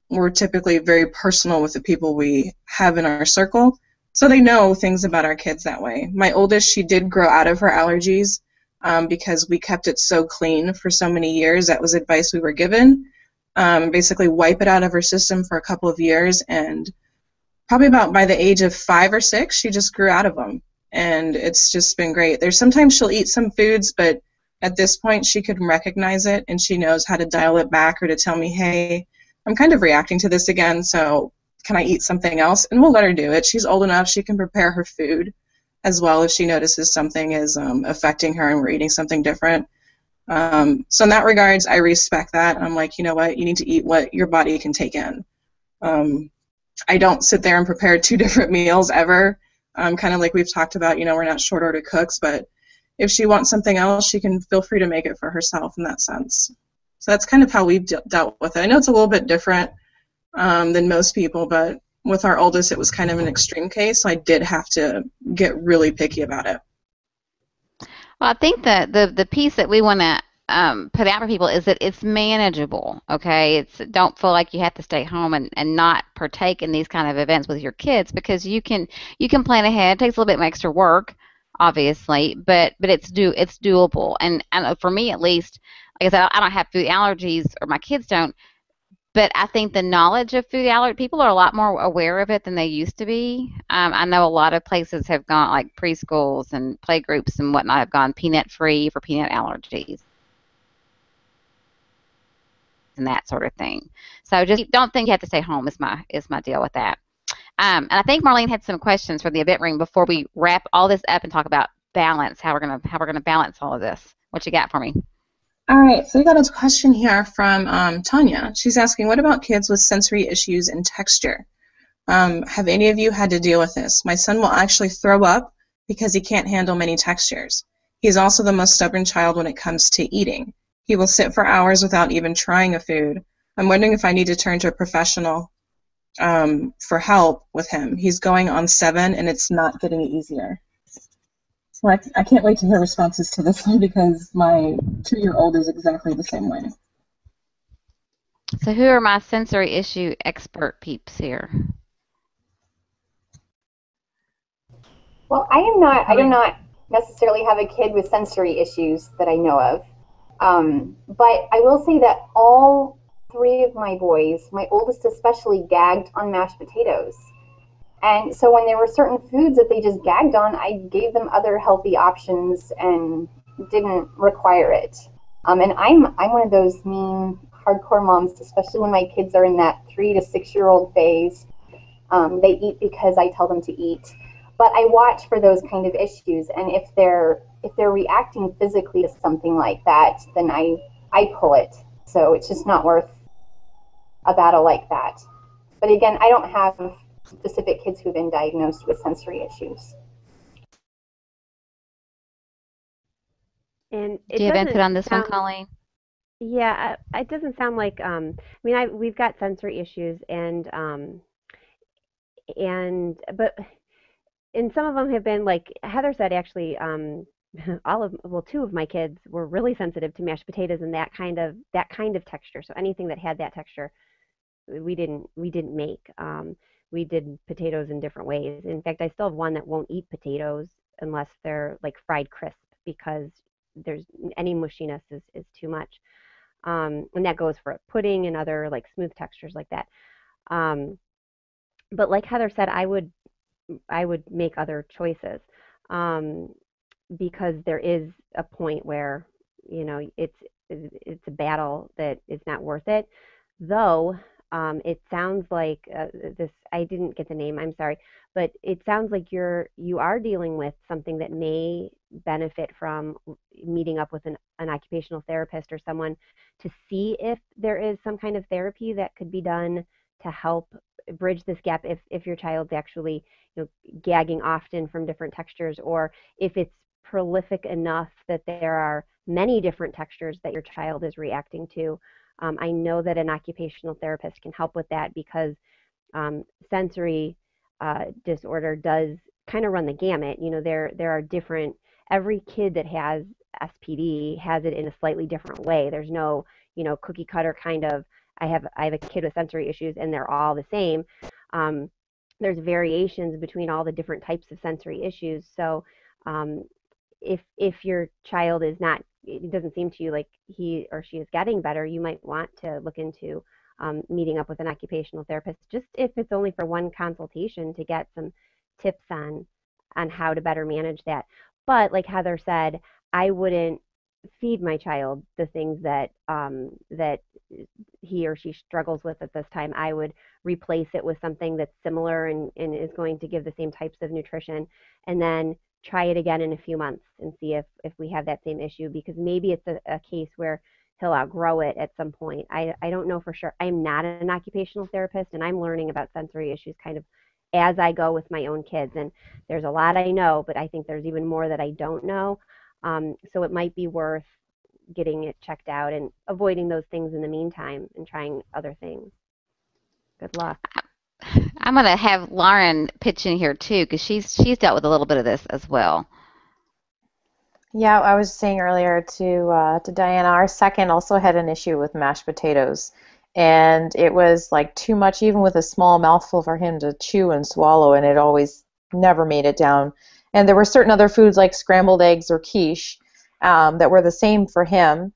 We're typically very personal with the people we have in our circle, so they know things about our kids that way. My oldest, she did grow out of her allergies because we kept it so clean for so many years. That was advice we were given. Basically wipe it out of her system for a couple of years, and probably about by the age of 5 or 6, she just grew out of them, and it's just been great. There's sometimes she'll eat some foods, but at this point she can recognize it, and she knows how to dial it back or to tell me, hey, I'm kind of reacting to this again, so can I eat something else? And we'll let her do it. She's old enough, she can prepare her food as well if she notices something is affecting her and we're eating something different. So in that regards, I respect that. I'm like, you know what, you need to eat what your body can take in. I don't sit there and prepare 2 different meals ever. Kind of like we've talked about, you know, we're not short order cooks, but if she wants something else, she can feel free to make it for herself in that sense. So that's kind of how we've dealt with it. I know it's a little bit different than most people, but with our oldest, it was kind of an extreme case, so I did have to get really picky about it. Well, I think the piece that we want to put out for people is that it's manageable, okay? Don't feel like you have to stay home and not partake in these kind of events with your kids, because you can plan ahead. It takes a little bit of extra work, obviously, but it's doable. And for me at least, like I said, I don't have food allergies, or my kids don't, but I think the knowledge of food allergy, people are a lot more aware of it than they used to be. I know a lot of places have gone, like preschools and play groups and whatnot, have gone peanut free for peanut allergies and that sort of thing. So just don't think you have to stay home is my deal with that. And I think Marlene had some questions for the event ring before we wrap all this up and talk about balance, how we're gonna balance all of this. What you got for me? All right, so we got a question here from Tanya. She's asking, what about kids with sensory issues and texture? Have any of you had to deal with this? My son will actually throw up because he can't handle many textures. He's also the most stubborn child when it comes to eating. He will sit for hours without even trying a food. I'm wondering if I need to turn to a professional for help with him. He's going on 7, and it's not getting easier. So I can't wait to hear responses to this one because my 2-year-old is exactly the same way. So who are my sensory issue expert peeps here? Well, I do not necessarily have a kid with sensory issues that I know of. But I will say that all 3 of my boys, my oldest especially, gagged on mashed potatoes. And so when there were certain foods that they just gagged on, I gave them other healthy options and didn't require it. And I'm one of those mean, hardcore moms, especially when my kids are in that 3 to 6-year-old phase. They eat because I tell them to eat. But I watch for those kind of issues, and if they're reacting physically to something like that, then I pull it. So it's just not worth a battle like that. But again, I don't have specific kids who've been diagnosed with sensory issues. And Do you have input on this one, Colleen? Yeah, it doesn't sound like. I mean, we've got sensory issues, and but some of them have been like Heather said. Actually, two of my kids were really sensitive to mashed potatoes and that kind of texture. So anything that had that texture, we didn't make. We did potatoes in different ways. In fact, I still have one that won't eat potatoes unless they're like fried crisp because there's any mushiness is too much. And that goes for pudding and other like smooth textures like that. But like Heather said, I would make other choices because there is a point where it's a battle that is not worth it. Though it sounds like this. I didn't get the name. I'm sorry, but it sounds like you are dealing with something that may benefit from meeting up with an occupational therapist or someone to see if there is some kind of therapy that could be done to help bridge this gap if your child's actually gagging often from different textures, or if it's prolific enough that there are many different textures that your child is reacting to. I know that an occupational therapist can help with that because sensory disorder does kind of run the gamut. There are different. Every kid that has SPD has it in a slightly different way. There's no cookie cutter kind of. I have a kid with sensory issues and they're all the same. There's variations between all the different types of sensory issues. So if your child is not, it doesn't seem to you like he or she is getting better, you might want to look into meeting up with an occupational therapist, just if it's only for one consultation to get some tips on how to better manage that. But like Heather said, I wouldn't feed my child the things that that he or she struggles with at this time. I would replace it with something that's similar and is going to give the same types of nutrition, and then try it again in a few months and see if we have that same issue, because maybe it's a case where he'll outgrow it at some point. I don't know for sure. I'm not an occupational therapist, and I'm learning about sensory issues kind of as I go with my own kids. And there's a lot I know, but I think there's even more that I don't know. So it might be worth getting it checked out and avoiding those things in the meantime and trying other things. Good luck. I'm going to have Lauren pitch in here too, because she's dealt with a little bit of this as well. Yeah, I was saying earlier to Diana, our second also had an issue with mashed potatoes, and it was like too much, even with a small mouthful, for him to chew and swallow, and it always never made it down. And there were certain other foods like scrambled eggs or quiche that were the same for him.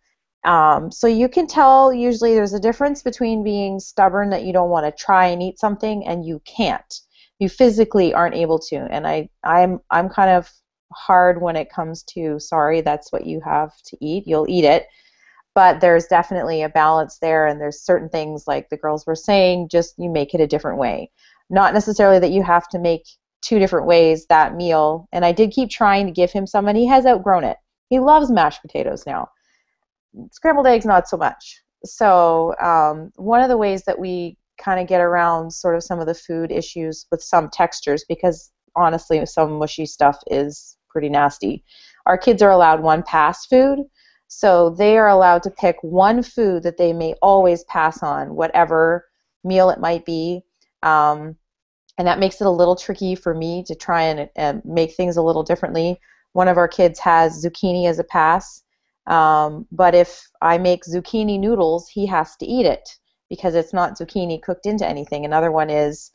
So you can tell usually there's a difference between being stubborn that you don't want to try and eat something and you can't. You physically aren't able to. And I'm kind of hard when it comes to, sorry, that's what you have to eat. You'll eat it. But there's definitely a balance there, and there's certain things like the girls were saying, just you make it a different way. Not necessarily that you have to make 2 different ways that meal. And I did keep trying to give him some, and he has outgrown it. He loves mashed potatoes now. Scrambled eggs, not so much. So one of the ways that we kind of get around sort of some of the food issues with some textures, because honestly some mushy stuff is pretty nasty, our kids are allowed one pass food. So they are allowed to pick one food that they may always pass on, whatever meal it might be. And that makes it a little tricky for me to try and make things a little differently. One of our kids has zucchini as a pass, but if I make zucchini noodles, he has to eat it because it's not zucchini cooked into anything. Another one is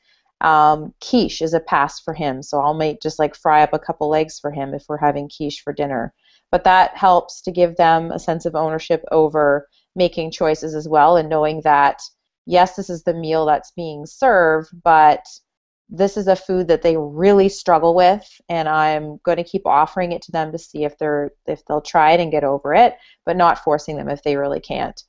quiche is a pass for him, so I'll make just like fry up a couple eggs for him if we're having quiche for dinner. But that helps to give them a sense of ownership over making choices as well, and knowing that, yes, this is the meal that's being served, but this is a food that they really struggle with, and I'm going to keep offering it to them to see if they'll try it and get over it, but not forcing them if they really can't.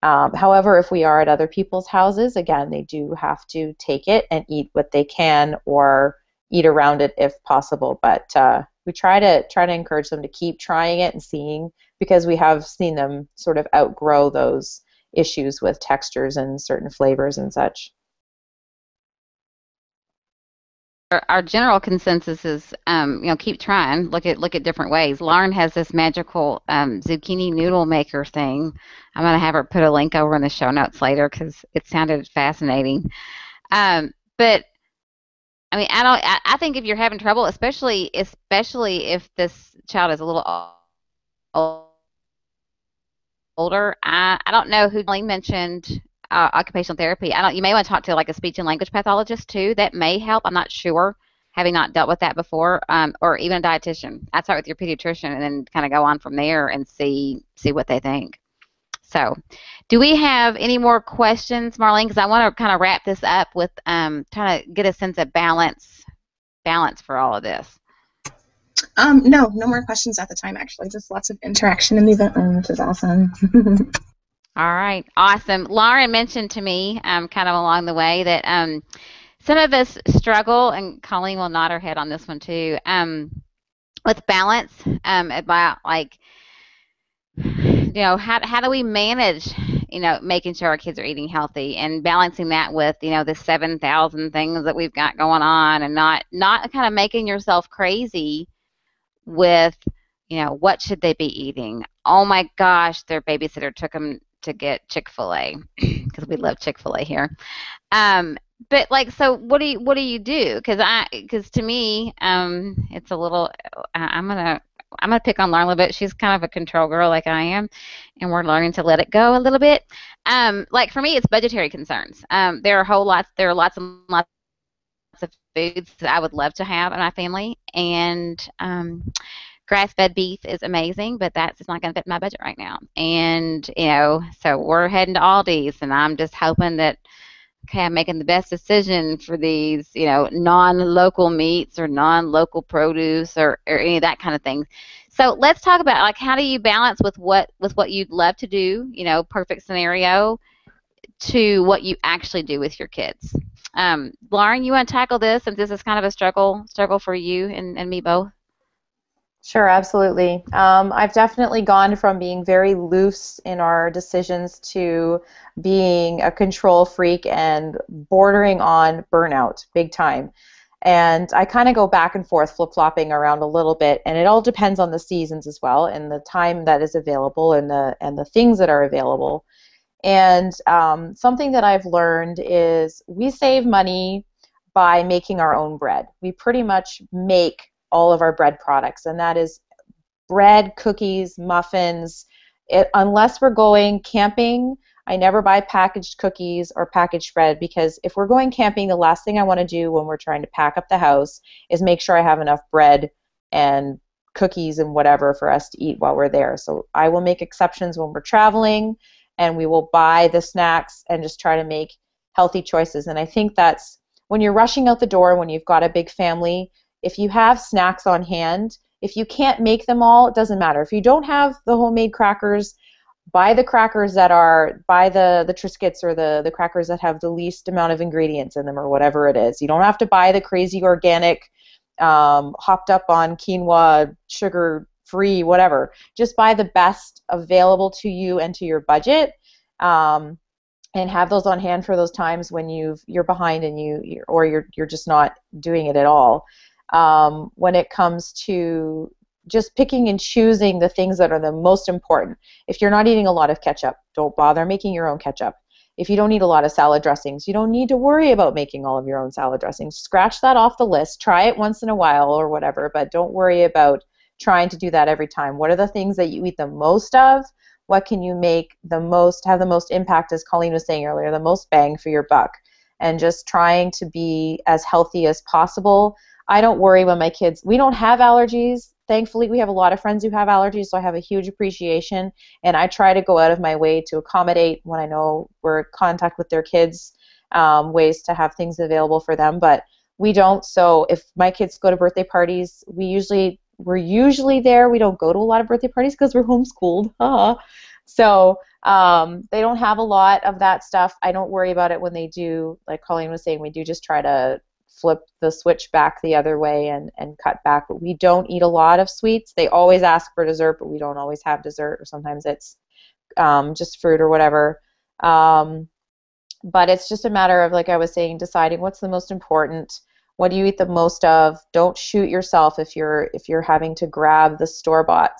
However, if we are at other people's houses, again, they do have to take it and eat what they can or eat around it if possible. But we try to encourage them to keep trying it and seeing, because we have seen them sort of outgrow those issues with textures and certain flavors and such. Our general consensus is, keep trying. Look at different ways. Lauren has this magical zucchini noodle maker thing. I'm gonna have her put a link over in the show notes later because it sounded fascinating. But I mean, I think if you're having trouble, especially if this child is a little older, I don't know who mentioned occupational therapy. You may want to talk to like a speech and language pathologist too. That may help. I'm not sure, having not dealt with that before, or even a dietitian. I'd start with your pediatrician and then kind of go on from there and see what they think. So, do we have any more questions, Marlene? Because I want to kind of wrap this up with trying to get a sense of balance for all of this. No more questions at the time, actually. Just lots of interaction in the event room, which is awesome. All right, awesome. Lauren mentioned to me kind of along the way that some of us struggle, and Colleen will nod her head on this one too, with balance, about like, how do we manage, making sure our kids are eating healthy and balancing that with, the 7,000 things that we've got going on, and not kind of making yourself crazy with, what should they be eating? Oh my gosh, their babysitter took them to get Chick-fil-A because we love Chick-fil-A here. But like, so what do you do? Because to me, it's a little. I'm gonna pick on Lauren a little bit. She's kind of a control girl like I am, and we're learning to let it go a little bit. Like for me, it's budgetary concerns. There are lots and lots of foods that I would love to have in my family, and grass-fed beef is amazing, but that's not going to fit my budget right now. And so we're heading to Aldi's, and I'm just hoping that, okay, I'm making the best decision for these, non-local meats or non-local produce or any of that kind of thing. So let's talk about, like, how do you balance with what you'd love to do, perfect scenario, to what you actually do with your kids. Lauren, you want to tackle this, since this is kind of a struggle for you and me both? Sure, absolutely. I've definitely gone from being very loose in our decisions to being a control freak and bordering on burnout big time. And I kind of go back and forth, flip-flopping around a little bit, and it all depends on the seasons as well, and the time that is available, and the things that are available. And something that I've learned is we save money by making our own bread. We pretty much make all of our bread products, and that is bread, cookies, muffins. Unless we're going camping, I never buy packaged cookies or packaged bread, because if we're going camping, the last thing I want to do when we're trying to pack up the house is make sure I have enough bread and cookies and whatever for us to eat while we're there. So I will make exceptions when we're traveling, and we will buy the snacks and just try to make healthy choices. And I think that's when you're rushing out the door, when you've got a big family, if you have snacks on hand, if you can't make them all, it doesn't matter. If you don't have the homemade crackers, buy the crackers buy the Triscuits, or the crackers that have the least amount of ingredients in them, or whatever it is. You don't have to buy the crazy organic, hopped up on quinoa, sugar-free, whatever. Just buy the best available to you and to your budget, and have those on hand for those times when you're behind and you're just not doing it at all. When it comes to just picking and choosing the things that are the most important. If you're not eating a lot of ketchup, don't bother making your own ketchup. If you don't eat a lot of salad dressings, you don't need to worry about making all of your own salad dressings. Scratch that off the list. Try it once in a while or whatever, but don't worry about trying to do that every time. What are the things that you eat the most of? What can you make the most, have the most impact, as Colleen was saying earlier, the most bang for your buck? And just trying to be as healthy as possible. I don't worry when my kids, we don't have allergies. Thankfully, we have a lot of friends who have allergies, so I have a huge appreciation, and I try to go out of my way to accommodate when I know we're in contact with their kids, ways to have things available for them, but we don't. So if my kids go to birthday parties, we're usually there. We don't go to a lot of birthday parties because we're homeschooled. So they don't have a lot of that stuff. I don't worry about it when they do. Like Colleen was saying, we do just try to flip the switch back the other way and cut back. But we don't eat a lot of sweets. They always ask for dessert, but we don't always have dessert, or sometimes it's just fruit or whatever. But it's just a matter of, like I was saying, deciding what's the most important. What do you eat the most of? Don't shoot yourself if you're having to grab the store-bought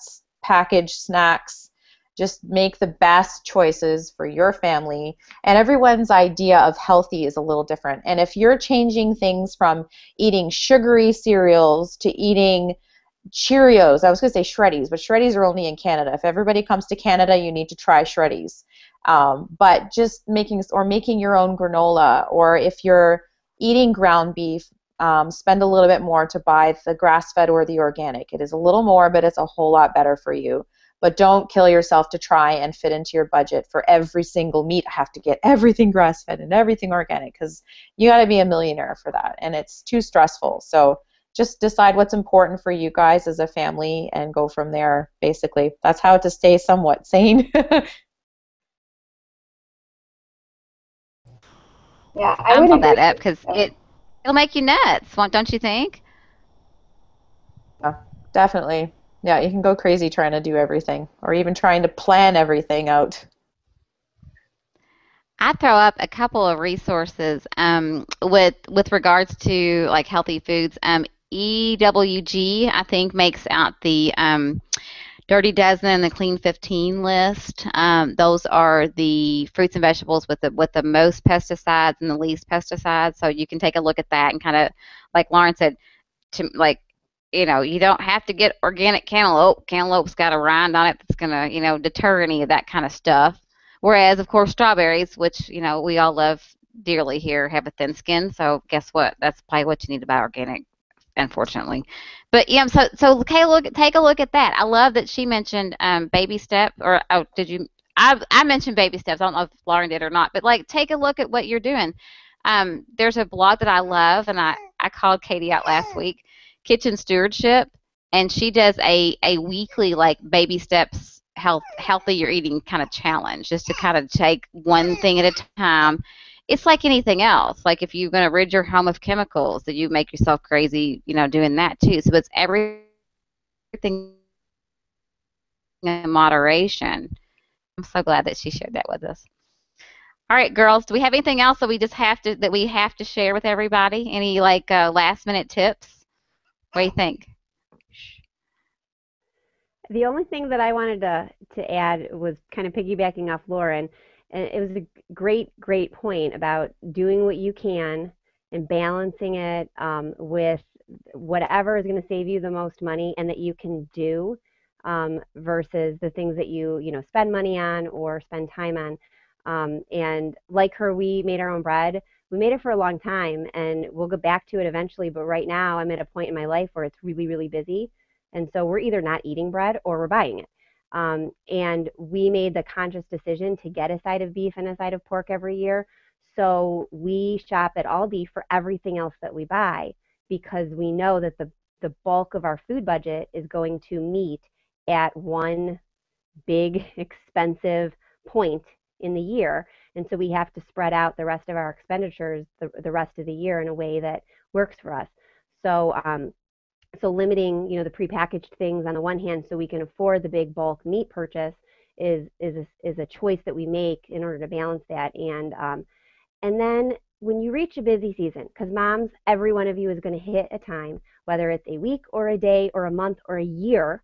packaged snacks. Just make the best choices for your family. And everyone's idea of healthy is a little different. And if you're changing things from eating sugary cereals to eating Cheerios, I was going to say Shreddies, but Shreddies are only in Canada. If everybody comes to Canada, you need to try Shreddies. But just making your own granola, or if you're eating ground beef, spend a little bit more to buy the grass-fed or the organic. It is a little more, but it's a whole lot better for you. But don't kill yourself to try and fit into your budget for every single meat. I have to get everything grass-fed and everything organic, because you got to be a millionaire for that, and it's too stressful. So just decide what's important for you guys as a family and go from there, basically. That's how to stay somewhat sane. Yeah, I I'm would all that agree. up because it'll make you nuts, don't you think? Yeah, definitely. Yeah, you can go crazy trying to do everything, or even trying to plan everything out. I throw up a couple of resources with regards to like healthy foods. EWG, I think, makes out the Dirty Dozen and the Clean 15 list. Those are the fruits and vegetables with the most pesticides and the least pesticides. So you can take a look at that and kind of, like Lauren said, to like, you don't have to get organic cantaloupe. Cantaloupe's got a rind on it that's gonna, deter any of that kind of stuff. Whereas, of course, strawberries, which we all love dearly here, have a thin skin. So guess what? That's probably what you need to buy organic, unfortunately. But yeah, so take a look at that. I love that she mentioned baby steps, or oh, did you? I mentioned baby steps. I don't know if Lauren did or not, but like take a look at what you're doing. There's a blog that I love, and I called Katie out last week, Kitchen Stewardship, and she does a weekly like baby steps healthier eating kind of challenge, just to kind of take one thing at a time. It's like anything else. Like if you're going to rid your home of chemicals, that you make yourself crazy, doing that too. So it's everything in moderation. I'm so glad that she shared that with us. All right, girls, do we have anything else that we have to share with everybody? Any like last minute tips? What do you think? The only thing that I wanted to add was kind of piggybacking off Lauren, and it was a great point about doing what you can and balancing it with whatever is going to save you the most money and that you can do, versus the things that you spend money on or spend time on. And like her, we made our own bread. We made it for a long time, and we'll go back to it eventually. But right now, I'm at a point in my life where it's really busy. And so we're either not eating bread or we're buying it. And we made the conscious decision to get a side of beef and a side of pork every year. So we shop at Aldi for everything else that we buy, because we know that the bulk of our food budget is going to meet at one big expensive point in the year. And so we have to spread out the rest of our expenditures the rest of the year in a way that works for us. So so limiting, the prepackaged things on the one hand, so we can afford the big bulk meat purchase, is a choice that we make in order to balance that. And then when you reach a busy season, because moms, every one of you is going to hit a time, whether it's a week or a day or a month or a year,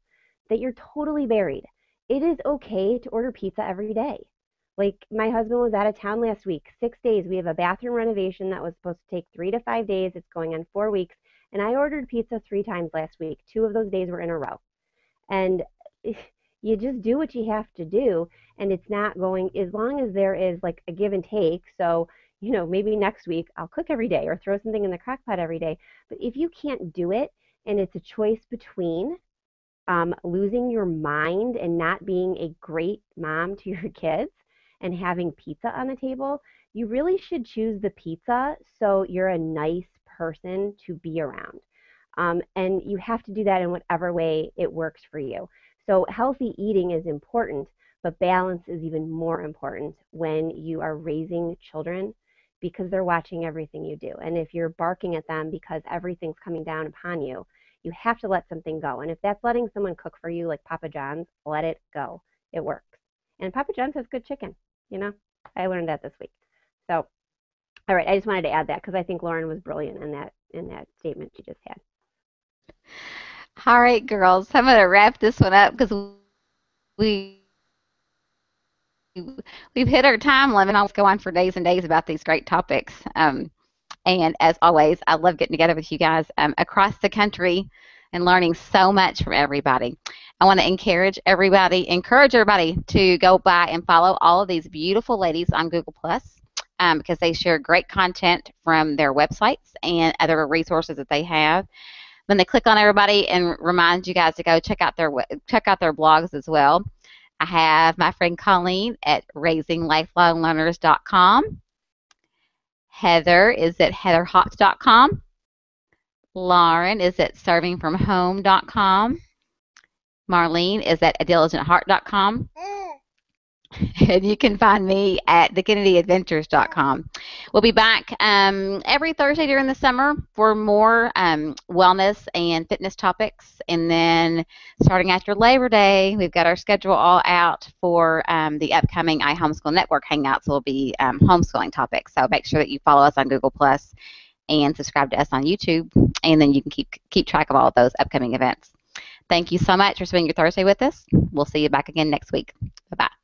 that you're totally buried. It is okay to order pizza every day. Like my husband was out of town last week, 6 days. We have a bathroom renovation that was supposed to take 3 to 5 days. It's going on 4 weeks. And I ordered pizza 3 times last week. 2 of those days were in a row. And you just do what you have to do. And it's not going, as long as there is like a give and take. So, maybe next week I'll cook every day or throw something in the crock pot every day. But if you can't do it and it's a choice between losing your mind and not being a great mom to your kids and having pizza on the table, you really should choose the pizza so you're a nice person to be around. And you have to do that in whatever way it works for you. So healthy eating is important, but balance is even more important when you are raising children because they're watching everything you do. And if you're barking at them because everything's coming down upon you, you have to let something go. And if that's letting someone cook for you like Papa John's, let it go. It works. And Papa John's has good chicken. I learned that this week. So, all right, I just wanted to add that because I think Lauren was brilliant in that statement she just had. All right, girls, I'm going to wrap this one up because we've hit our time limit. I'll go on for days and days about these great topics. And as always, I love getting together with you guys across the country and learning so much from everybody. I want to encourage everybody to go by and follow all of these beautiful ladies on Google Plus because they share great content from their websites and other resources that they have. When they click on everybody and remind you guys to go check out their blogs as well. I have my friend Colleen at RaisingLifelongLearners.com. Heather is at heatherhopps.com. Lauren is at servingfromhome.com. Marlene is at adiligent.heart.com. And you can find me at thekennedyadventures.com. We'll be back every Thursday during the summer for more wellness and fitness topics. And then starting after Labor Day, we've got our schedule all out for the upcoming iHomeschool Network Hangouts. Will be homeschooling topics. So make sure that you follow us on Google Plus and subscribe to us on YouTube. And then you can keep track of all of those upcoming events. Thank you so much for spending your Thursday with us. We'll see you back again next week. Bye-bye.